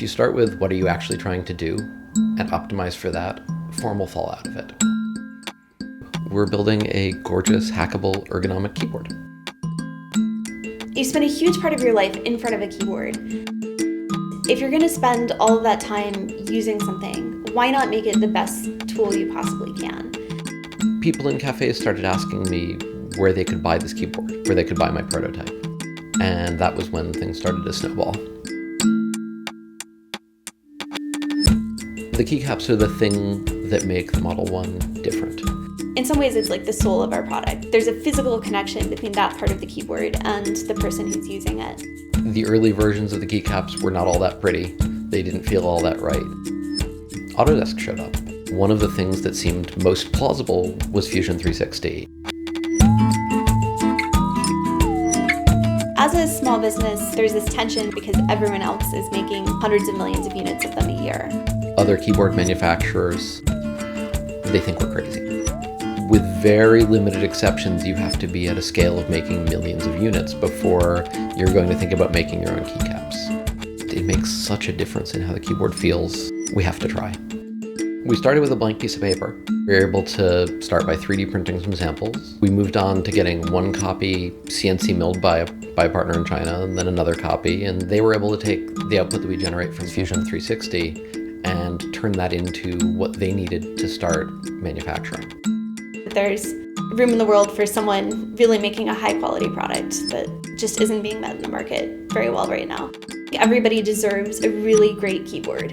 If you start with what are you actually trying to do and optimize for that, form will fall out of it. We're building a gorgeous, hackable, ergonomic keyboard. You spend a huge part of your life in front of a keyboard. If you're going to spend all of that time using something, why not make it the best tool you possibly can? People in cafes started asking me where they could buy this keyboard, where they could buy my prototype. And that was when things started to snowball. The keycaps are the thing that make the Model 1 different. In some ways, it's like the soul of our product. There's a physical connection between that part of the keyboard and the person who's using it. The early versions of the keycaps were not all that pretty. They didn't feel all that right. Autodesk showed up. One of the things that seemed most plausible was Fusion 360. As a small business, there's this tension because everyone else is making hundreds of millions of units of them a year. Other keyboard manufacturers, they think we're crazy. With very limited exceptions, you have to be at a scale of making millions of units before you're going to think about making your own keycaps. It makes such a difference in how the keyboard feels. We have to try. We started with a blank piece of paper. We were able to start by 3D printing some samples. We moved on to getting one copy CNC milled by a partner in China, and then another copy, and they were able to take the output that we generate from Fusion 360 and turn that into what they needed to start manufacturing. There's room in the world for someone really making a high quality product that just isn't being met in the market very well right now. Everybody deserves a really great keyboard.